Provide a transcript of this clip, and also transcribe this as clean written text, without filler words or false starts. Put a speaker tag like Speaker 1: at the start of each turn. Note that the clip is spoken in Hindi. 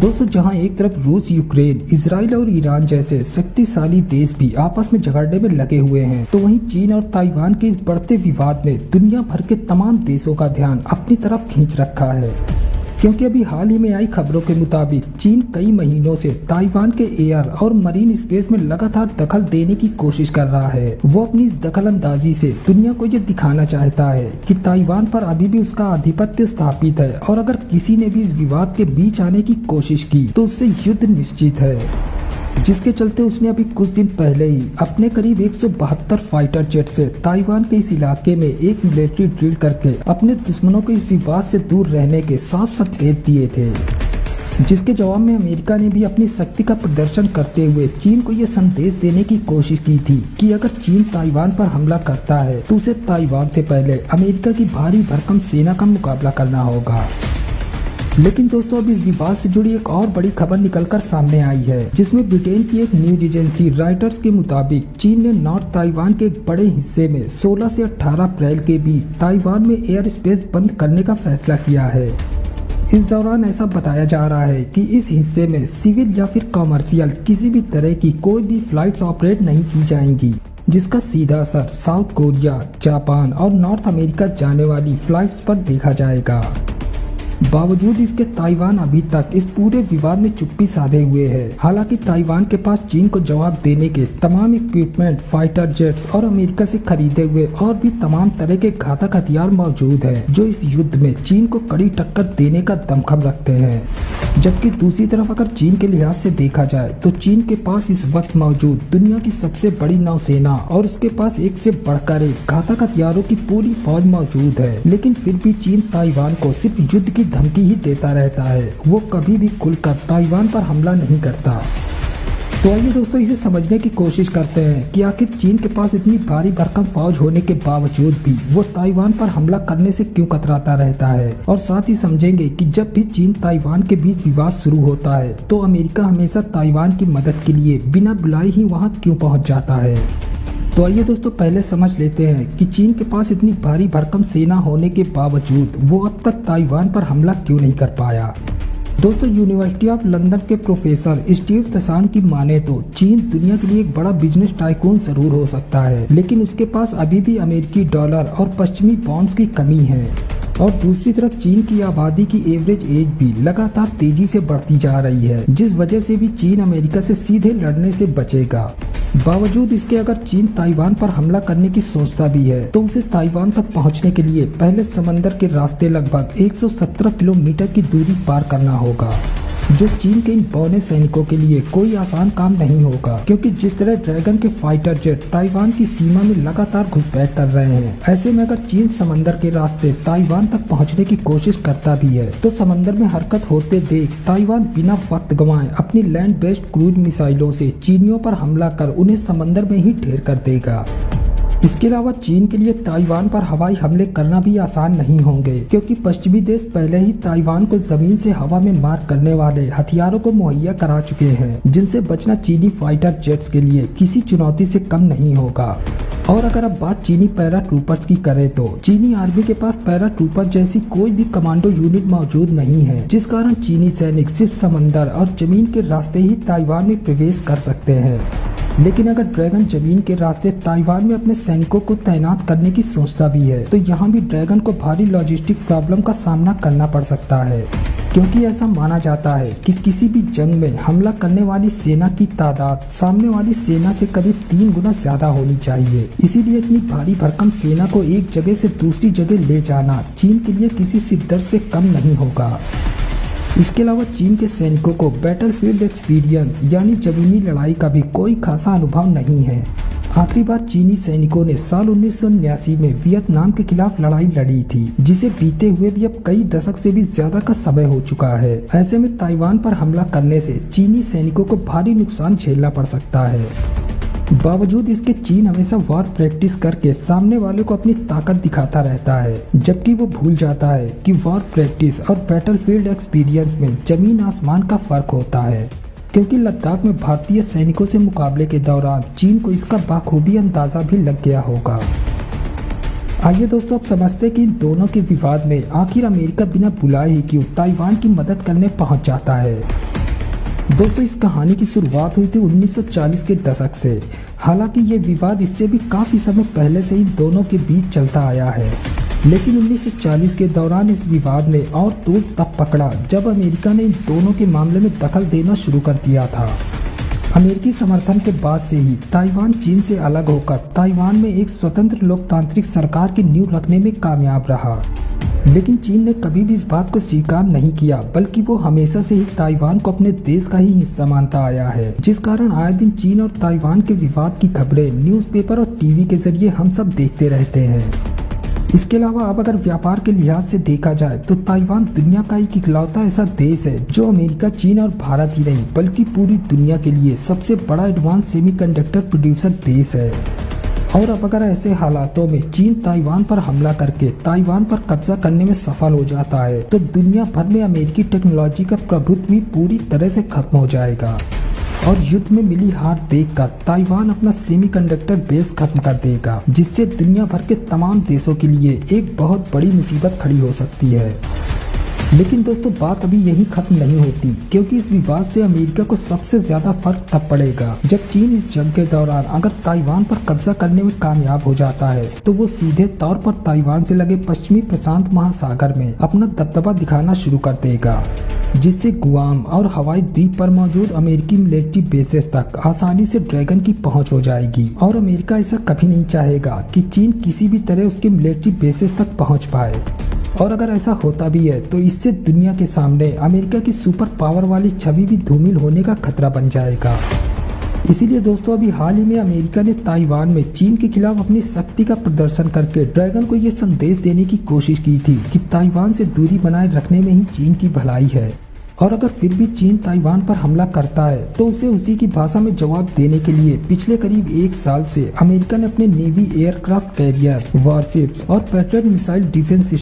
Speaker 1: दोस्तों, जहां एक तरफ रूस, यूक्रेन, इजराइल और ईरान जैसे शक्तिशाली देश भी आपस में झगड़ने में लगे हुए हैं, तो वहीं चीन और ताइवान के इस बढ़ते विवाद ने दुनिया भर के तमाम देशों का ध्यान अपनी तरफ खींच रखा है। क्योंकि अभी हाल ही में आई खबरों के मुताबिक चीन कई महीनों से ताइवान के एयर और मरीन स्पेस में लगातार दखल देने की कोशिश कर रहा है। वो अपनी इस दखल अंदाजी से दुनिया को ये दिखाना चाहता है कि ताइवान पर अभी भी उसका आधिपत्य स्थापित है और अगर किसी ने भी इस विवाद के बीच आने की कोशिश की तो उससे युद्ध निश्चित है। जिसके चलते उसने अभी कुछ दिन पहले ही अपने करीब 172 फाइटर जेट से ताइवान के इस इलाके में एक मिलिट्री ड्रिल करके अपने दुश्मनों को इस विवाद से दूर रहने के साफ संकेत दिए थे। जिसके जवाब में अमेरिका ने भी अपनी शक्ति का प्रदर्शन करते हुए चीन को ये संदेश देने की कोशिश की थी कि अगर चीन ताइवान पर हमला करता है तो उसे ताइवान से पहले अमेरिका की भारी भरकम सेना का मुकाबला करना होगा। लेकिन दोस्तों, अब इस विवाद से जुड़ी एक और बड़ी खबर निकलकर सामने आई है, जिसमें ब्रिटेन की एक न्यूज एजेंसी रॉयटर्स के मुताबिक चीन ने नॉर्थ ताइवान के एक बड़े हिस्से में 16 से 18 अप्रैल के बीच ताइवान में एयर स्पेस बंद करने का फैसला किया है। इस दौरान ऐसा बताया जा रहा है कि इस हिस्से में सिविल या फिर कॉमर्शियल किसी भी तरह की कोई भी फ्लाइट्स ऑपरेट नहीं की जाएंगी, जिसका सीधा असर साउथ कोरिया, जापान और नॉर्थ अमेरिका जाने वाली फ्लाइट्स पर देखा जाएगा। बावजूद इसके ताइवान अभी तक इस पूरे विवाद में चुप्पी साधे हुए है। हालांकि ताइवान के पास चीन को जवाब देने के तमाम इक्विपमेंट, फाइटर जेट्स और अमेरिका से खरीदे हुए और भी तमाम तरह के घातक हथियार मौजूद हैं, जो इस युद्ध में चीन को कड़ी टक्कर देने का दमखम रखते हैं। जबकि दूसरी तरफ अगर चीन के लिहाज से देखा जाए तो चीन के पास इस वक्त मौजूद दुनिया की सबसे बड़ी नौसेना और उसके पास एक से बढ़कर एक घातक हथियारों की पूरी फौज मौजूद है। लेकिन फिर भी चीन ताइवान को सिर्फ युद्ध की धमकी ही देता रहता है। वो कभी भी खुलकर ताइवान पर हमला नहीं करता। तो आइए दोस्तों, इसे समझने की कोशिश करते हैं कि आखिर चीन के पास इतनी भारी भरकम फौज होने के बावजूद भी वो ताइवान पर हमला करने से क्यों कतराता रहता है। और साथ ही समझेंगे कि जब भी चीन ताइवान के बीच विवाद शुरू होता है तो अमेरिका हमेशा ताइवान की मदद के लिए बिना बुलाए ही वहां क्यों पहुंच जाता है। तो आइए दोस्तों, पहले समझ लेते हैं कि चीन के पास इतनी भारी भरकम सेना होने के बावजूद वो अब तक ताइवान पर हमला क्यों नहीं कर पाया। दोस्तों, यूनिवर्सिटी ऑफ लंदन के प्रोफेसर स्टीव त्सान की माने तो चीन दुनिया के लिए एक बड़ा बिजनेस टाइकून जरूर हो सकता है, लेकिन उसके पास अभी भी अमेरिकी डॉलर और पश्चिमी बॉन्ड्स की कमी है। और दूसरी तरफ चीन की आबादी की एवरेज एज भी लगातार तेजी से बढ़ती जा रही है, जिस वजह से भी चीन अमेरिका से सीधे लड़ने से बचेगा। बावजूद इसके अगर चीन ताइवान पर हमला करने की सोचता भी है तो उसे ताइवान तक पहुंचने के लिए पहले समंदर के रास्ते लगभग 117 किलोमीटर की दूरी पार करना होगा, जो चीन के इन बौने सैनिकों के लिए कोई आसान काम नहीं होगा। क्योंकि जिस तरह ड्रैगन के फाइटर जेट ताइवान की सीमा में लगातार घुसपैठ कर रहे हैं, ऐसे में अगर चीन समंदर के रास्ते ताइवान तक पहुंचने की कोशिश करता भी है तो समंदर में हरकत होते देख ताइवान बिना वक्त गंवाए अपनी लैंड बेस्ड क्रूज मिसाइलों से चीनियों पर हमला कर उन्हें समंदर में ही ढेर कर देगा। इसके अलावा चीन के लिए ताइवान पर हवाई हमले करना भी आसान नहीं होंगे, क्योंकि पश्चिमी देश पहले ही ताइवान को जमीन से हवा में मार करने वाले हथियारों को मुहैया करा चुके हैं, जिनसे बचना चीनी फाइटर जेट्स के लिए किसी चुनौती से कम नहीं होगा। और अगर अब बात चीनी पैरा ट्रूपर्स की करें तो चीनी आर्मी के पास पैरा ट्रूपर जैसी कोई भी कमांडो यूनिट मौजूद नहीं है, जिस कारण चीनी सैनिक सिर्फ समंदर और जमीन के रास्ते ही ताइवान में प्रवेश कर सकते हैं। लेकिन अगर ड्रैगन जमीन के रास्ते ताइवान में अपने सैनिकों को तैनात करने की सोचता भी है तो यहाँ भी ड्रैगन को भारी लॉजिस्टिक प्रॉब्लम का सामना करना पड़ सकता है, क्योंकि ऐसा माना जाता है कि किसी भी जंग में हमला करने वाली सेना की तादाद सामने वाली सेना से करीब 3 गुना ज्यादा होनी चाहिए। इसीलिए इतनी भारी भरकम सेना को एक जगह से दूसरी जगह ले जाना चीन के लिए किसी सिरदर्द से कम नहीं होगा। इसके अलावा चीन के सैनिकों को बैटलफील्ड एक्सपीरियंस यानी जमीनी लड़ाई का भी कोई खासा अनुभव नहीं है। आखिरी बार चीनी सैनिकों ने साल 1979 में वियतनाम के खिलाफ लड़ाई लड़ी थी, जिसे बीते हुए भी अब कई दशक से भी ज्यादा का समय हो चुका है। ऐसे में ताइवान पर हमला करने से चीनी सैनिकों को भारी नुकसान झेलना पड़ सकता है। बावजूद इसके चीन हमेशा वॉर प्रैक्टिस करके सामने वाले को अपनी ताकत दिखाता रहता है, जबकि वो भूल जाता है कि वॉर प्रैक्टिस और बैटलफील्ड एक्सपीरियंस में जमीन आसमान का फर्क होता है। क्योंकि लद्दाख में भारतीय सैनिकों से मुकाबले के दौरान चीन को इसका बाखूबी अंदाजा भी लग गया होगा। आइए दोस्तों, अब समझते कि इन दोनों के विवाद में आखिर अमेरिका बिना बुलाए ही क्यों ताइवान की मदद करने पहुंच जाता है। दोस्तों इस कहानी की शुरुआत हुई थी 1940 के दशक से। हालांकि ये विवाद इससे भी काफी समय पहले से ही दोनों के बीच चलता आया है, लेकिन 1940 के दौरान इस विवाद ने और तूल तब पकड़ा जब अमेरिका ने इन दोनों के मामले में दखल देना शुरू कर दिया था। अमेरिकी समर्थन के बाद से ही ताइवान चीन से अलग होकर ताइवान में एक स्वतंत्र लोकतांत्रिक सरकार की नींव रखने में कामयाब रहा। लेकिन चीन ने कभी भी इस बात को स्वीकार नहीं किया, बल्कि वो हमेशा से ही ताइवान को अपने देश का ही हिस्सा मानता आया है, जिस कारण आए दिन चीन और ताइवान के विवाद की खबरें न्यूज़पेपर और टीवी के जरिए हम सब देखते रहते हैं। इसके अलावा अब अगर व्यापार के लिहाज से देखा जाए तो ताइवान दुनिया का एक इकलौता ऐसा देश है जो अमेरिका, चीन और भारत ही नहीं बल्कि पूरी दुनिया के लिए सबसे बड़ा एडवांस सेमीकंडक्टर प्रोड्यूसर देश है। और अब अगर ऐसे हालातों में चीन ताइवान पर हमला करके ताइवान पर कब्जा करने में सफल हो जाता है तो दुनिया भर में अमेरिकी टेक्नोलॉजी का प्रभुत्व भी पूरी तरह से खत्म हो जाएगा और युद्ध में मिली हार देखकर ताइवान अपना सेमीकंडक्टर बेस खत्म कर देगा, जिससे दुनिया भर के तमाम देशों के लिए एक बहुत बड़ी मुसीबत खड़ी हो सकती है। लेकिन दोस्तों बात अभी यही खत्म नहीं होती, क्योंकि इस विवाद से अमेरिका को सबसे ज्यादा फर्क तब पड़ेगा जब चीन इस जंग के दौरान अगर ताइवान पर कब्जा करने में कामयाब हो जाता है तो वो सीधे तौर पर ताइवान से लगे पश्चिमी प्रशांत महासागर में अपना दबदबा दिखाना शुरू कर देगा, जिससे गुआम और हवाई द्वीप पर मौजूद अमेरिकी मिलिट्री बेसेस तक आसानी से ड्रैगन की पहुंच हो जाएगी। और अमेरिका ऐसा कभी नहीं चाहेगा कि चीन किसी भी तरह उसके मिलिट्री बेसेस तक पहुंच पाए। और अगर ऐसा होता भी है तो इससे दुनिया के सामने अमेरिका की सुपर पावर वाली छवि भी धूमिल होने का खतरा बन जाएगा। इसीलिए दोस्तों अभी हाल ही में अमेरिका ने ताइवान में चीन के खिलाफ अपनी शक्ति का प्रदर्शन करके ड्रैगन को ये संदेश देने की कोशिश की थी कि ताइवान से दूरी बनाए रखने में ही चीन की भलाई है, और अगर फिर भी चीन ताइवान पर हमला करता है तो उसे उसी की भाषा में जवाब देने के लिए पिछले करीब 1 साल से अमेरिका ने अपने नेवी एयरक्राफ्ट कैरियर, वॉरशिप्स और पैट्रियट मिसाइल डिफेंस